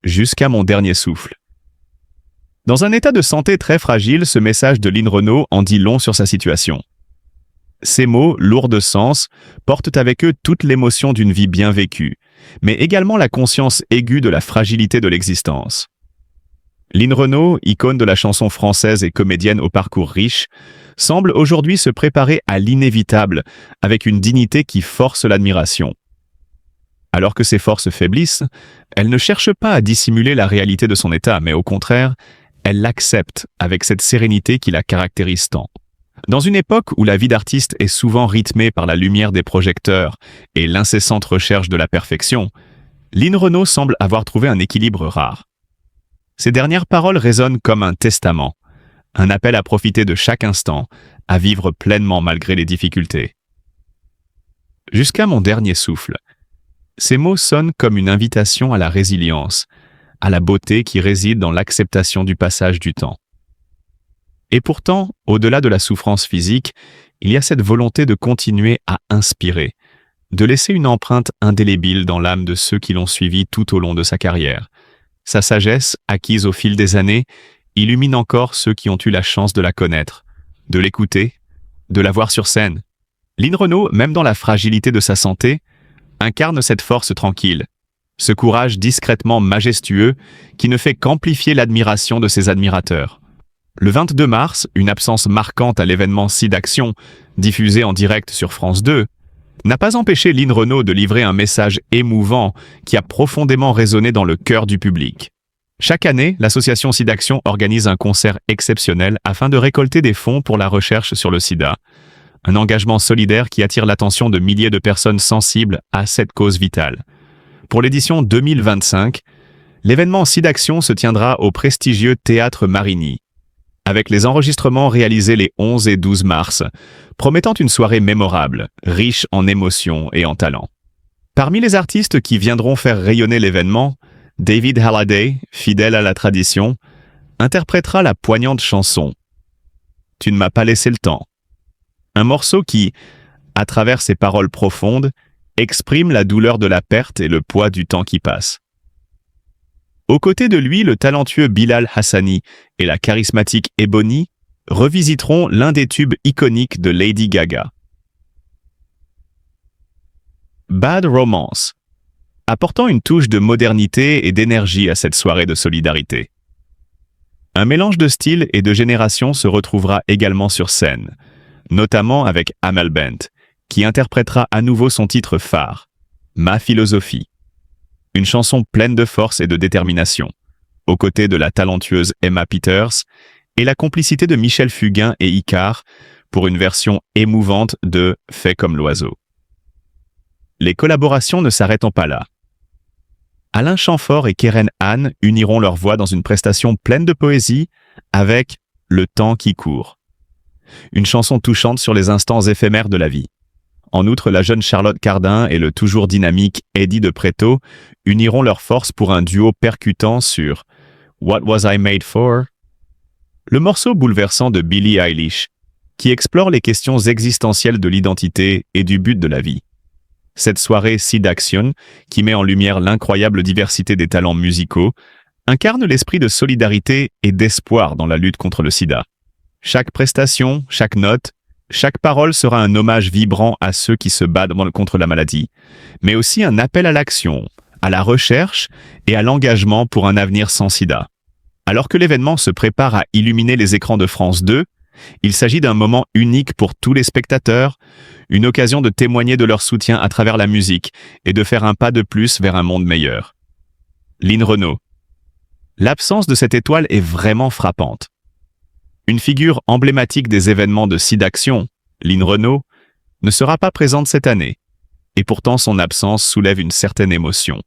jusqu'à mon dernier souffle. Dans un état de santé très fragile, ce message de Lynn Renault en dit long sur sa situation. Ces mots, lourds de sens, portent avec eux toute l'émotion d'une vie bien vécue, mais également la conscience aiguë de la fragilité de l'existence. Lynn Renault, icône de la chanson française et comédienne au parcours riche, semble aujourd'hui se préparer à l'inévitable, avec une dignité qui force l'admiration. Alors que ses forces faiblissent, elle ne cherche pas à dissimuler la réalité de son état, mais au contraire, elle l'accepte avec cette sérénité qui la caractérise tant. Dans une époque où la vie d'artiste est souvent rythmée par la lumière des projecteurs et l'incessante recherche de la perfection, Lynn Renault semble avoir trouvé un équilibre rare. Ses dernières paroles résonnent comme un testament, un appel à profiter de chaque instant, à vivre pleinement malgré les difficultés. Jusqu'à mon dernier souffle, ces mots sonnent comme une invitation à la résilience, à la beauté qui réside dans l'acceptation du passage du temps. Et pourtant, au-delà de la souffrance physique, il y a cette volonté de continuer à inspirer, de laisser une empreinte indélébile dans l'âme de ceux qui l'ont suivi tout au long de sa carrière. Sa sagesse, acquise au fil des années, illumine encore ceux qui ont eu la chance de la connaître, de l'écouter, de la voir sur scène. Lynn Renault, même dans la fragilité de sa santé, incarne cette force tranquille, ce courage discrètement majestueux qui ne fait qu'amplifier l'admiration de ses admirateurs. Le 22 mars, une absence marquante à l'événement SIDAction, diffusé en direct sur France 2, n'a pas empêché Lynn Renault de livrer un message émouvant qui a profondément résonné dans le cœur du public. Chaque année, l'association SIDAction organise un concert exceptionnel afin de récolter des fonds pour la recherche sur le sida, un engagement solidaire qui attire l'attention de milliers de personnes sensibles à cette cause vitale. Pour l'édition 2025, l'événement SIDAction se tiendra au prestigieux Théâtre Marigny, avec les enregistrements réalisés les 11 et 12 mars, promettant une soirée mémorable, riche en émotions et en talent. Parmi les artistes qui viendront faire rayonner l'événement, David Halliday, fidèle à la tradition, interprétera la poignante chanson « Tu ne m'as pas laissé le temps », un morceau qui, à travers ses paroles profondes, exprime la douleur de la perte et le poids du temps qui passe. Aux côtés de lui, le talentueux Bilal Hassani et la charismatique Ebony revisiteront l'un des tubes iconiques de Lady Gaga. Bad Romance, apportant une touche de modernité et d'énergie à cette soirée de solidarité. Un mélange de style et de génération se retrouvera également sur scène, notamment avec Amel Bent, qui interprétera à nouveau son titre phare, Ma philosophie. Une chanson pleine de force et de détermination, aux côtés de la talentueuse Emma Peters et la complicité de Michel Fugain et Icare pour une version émouvante de « Fais comme l'oiseau ». Les collaborations ne s'arrêtent pas là. Alain Chamfort et Keren Han uniront leurs voix dans une prestation pleine de poésie avec « Le temps qui court », une chanson touchante sur les instants éphémères de la vie. En outre, la jeune Charlotte Cardin et le toujours dynamique Eddie de Pretto uniront leurs forces pour un duo percutant sur « What Was I Made For ?», le morceau bouleversant de Billie Eilish, qui explore les questions existentielles de l'identité et du but de la vie. Cette soirée SIDAction, qui met en lumière l'incroyable diversité des talents musicaux, incarne l'esprit de solidarité et d'espoir dans la lutte contre le sida. Chaque prestation, chaque note, chaque parole sera un hommage vibrant à ceux qui se battent contre la maladie, mais aussi un appel à l'action, à la recherche et à l'engagement pour un avenir sans sida. Alors que l'événement se prépare à illuminer les écrans de France 2, il s'agit d'un moment unique pour tous les spectateurs, une occasion de témoigner de leur soutien à travers la musique et de faire un pas de plus vers un monde meilleur. Lynn Renault. L'absence de cette étoile est vraiment frappante. Une figure emblématique des événements de SIDAction, Lynn Renault, ne sera pas présente cette année, et pourtant son absence soulève une certaine émotion.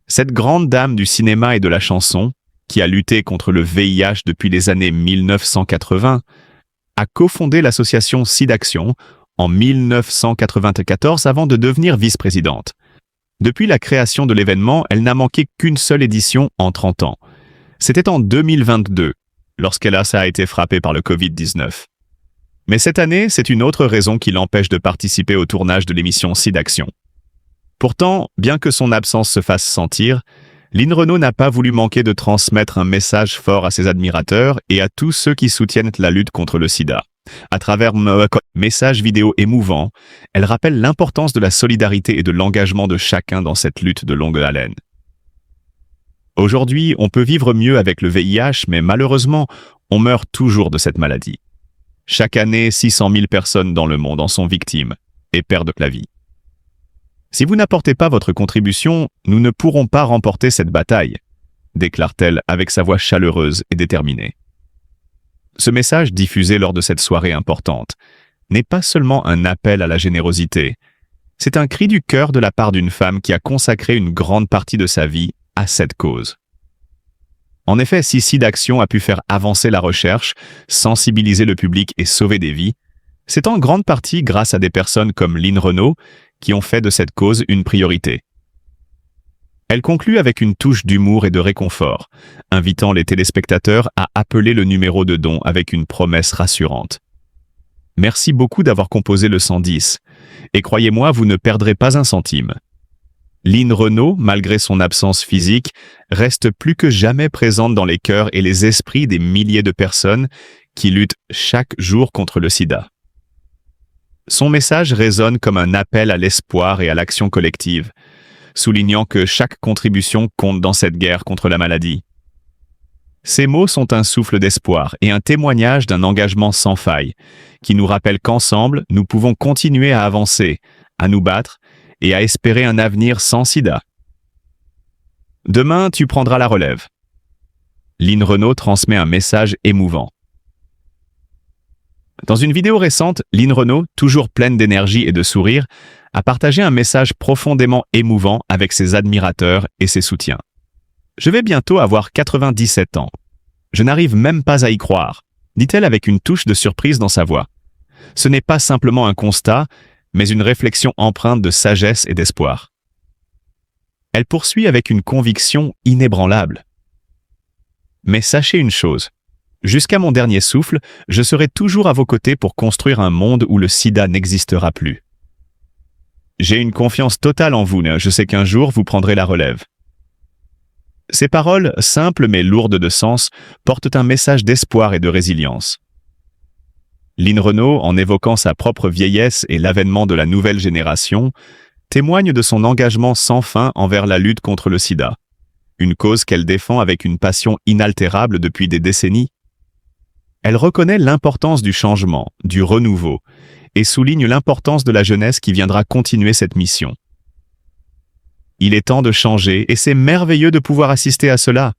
Cette grande dame du cinéma et de la chanson, qui a lutté contre le VIH depuis les années 1980, a cofondé l'association SIDAction en 1994 avant de devenir vice-présidente. Depuis la création de l'événement, elle n'a manqué qu'une seule édition en 30 ans. C'était en 2022. Lorsqu'elle a été frappée par le Covid-19. Mais cette année, c'est une autre raison qui l'empêche de participer au tournage de l'émission SIDAction. Pourtant, bien que son absence se fasse sentir, Lynn Renault n'a pas voulu manquer de transmettre un message fort à ses admirateurs et à tous ceux qui soutiennent la lutte contre le sida. À travers un message vidéo émouvant, elle rappelle l'importance de la solidarité et de l'engagement de chacun dans cette lutte de longue haleine. Aujourd'hui, on peut vivre mieux avec le VIH, mais malheureusement, on meurt toujours de cette maladie. Chaque année, 600 000 personnes dans le monde en sont victimes et perdent la vie. Si vous n'apportez pas votre contribution, nous ne pourrons pas remporter cette bataille, déclare-t-elle avec sa voix chaleureuse et déterminée. Ce message diffusé lors de cette soirée importante n'est pas seulement un appel à la générosité, c'est un cri du cœur de la part d'une femme qui a consacré une grande partie de sa vie à cette cause. En effet, si SIDAction a pu faire avancer la recherche, sensibiliser le public et sauver des vies, c'est en grande partie grâce à des personnes comme Lynn Renault qui ont fait de cette cause une priorité. Elle conclut avec une touche d'humour et de réconfort, invitant les téléspectateurs à appeler le numéro de don avec une promesse rassurante. Merci beaucoup d'avoir composé le 110, et croyez-moi, vous ne perdrez pas un centime. Lynn Renault, malgré son absence physique, reste plus que jamais présente dans les cœurs et les esprits des milliers de personnes qui luttent chaque jour contre le sida. Son message résonne comme un appel à l'espoir et à l'action collective, soulignant que chaque contribution compte dans cette guerre contre la maladie. Ces mots sont un souffle d'espoir et un témoignage d'un engagement sans faille, qui nous rappelle qu'ensemble, nous pouvons continuer à avancer, à nous battre et à espérer un avenir sans sida. Demain, tu prendras la relève. Lynn Renault transmet un message émouvant. Dans une vidéo récente, Lynn Renault, toujours pleine d'énergie et de sourire, a partagé un message profondément émouvant avec ses admirateurs et ses soutiens. « Je vais bientôt avoir 97 ans. Je n'arrive même pas à y croire », dit-elle avec une touche de surprise dans sa voix. Ce n'est pas simplement un constat, mais une réflexion empreinte de sagesse et d'espoir. Elle poursuit avec une conviction inébranlable. « Mais sachez une chose. Jusqu'à mon dernier souffle, je serai toujours à vos côtés pour construire un monde où le sida n'existera plus. J'ai une confiance totale en vous, je sais qu'un jour vous prendrez la relève. » Ces paroles, simples mais lourdes de sens, portent un message d'espoir et de résilience. Lynn Renault, en évoquant sa propre vieillesse et l'avènement de la nouvelle génération, témoigne de son engagement sans fin envers la lutte contre le sida, une cause qu'elle défend avec une passion inaltérable depuis des décennies. Elle reconnaît l'importance du changement, du renouveau, et souligne l'importance de la jeunesse qui viendra continuer cette mission. Il est temps de changer et c'est merveilleux de pouvoir assister à cela,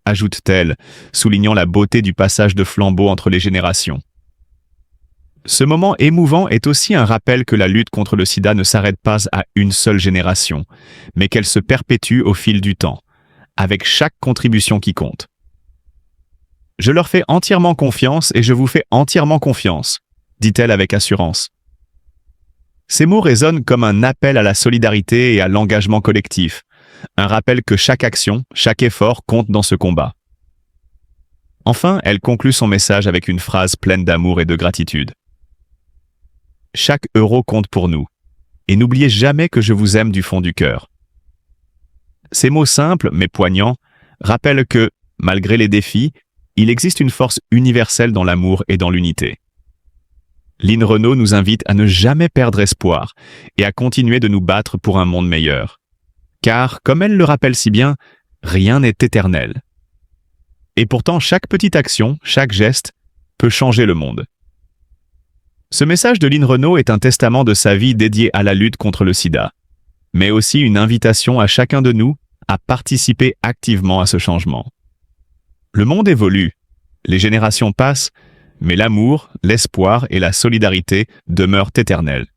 ajoute-t-elle, soulignant la beauté du passage de flambeau entre les générations. Ce moment émouvant est aussi un rappel que la lutte contre le sida ne s'arrête pas à une seule génération, mais qu'elle se perpétue au fil du temps, avec chaque contribution qui compte. Je leur fais entièrement confiance et je vous fais entièrement confiance, dit-elle avec assurance. Ces mots résonnent comme un appel à la solidarité et à l'engagement collectif, un rappel que chaque action, chaque effort compte dans ce combat. Enfin, elle conclut son message avec une phrase pleine d'amour et de gratitude. Chaque euro compte pour nous, et n'oubliez jamais que je vous aime du fond du cœur. Ces mots simples mais poignants rappellent que, malgré les défis, il existe une force universelle dans l'amour et dans l'unité. Lynn Renault nous invite à ne jamais perdre espoir et à continuer de nous battre pour un monde meilleur. Car, comme elle le rappelle si bien, rien n'est éternel. Et pourtant, chaque petite action, chaque geste, peut changer le monde. Ce message de Lynn Renault est un testament de sa vie dédiée à la lutte contre le sida, mais aussi une invitation à chacun de nous à participer activement à ce changement. Le monde évolue, les générations passent, mais l'amour, l'espoir et la solidarité demeurent éternels.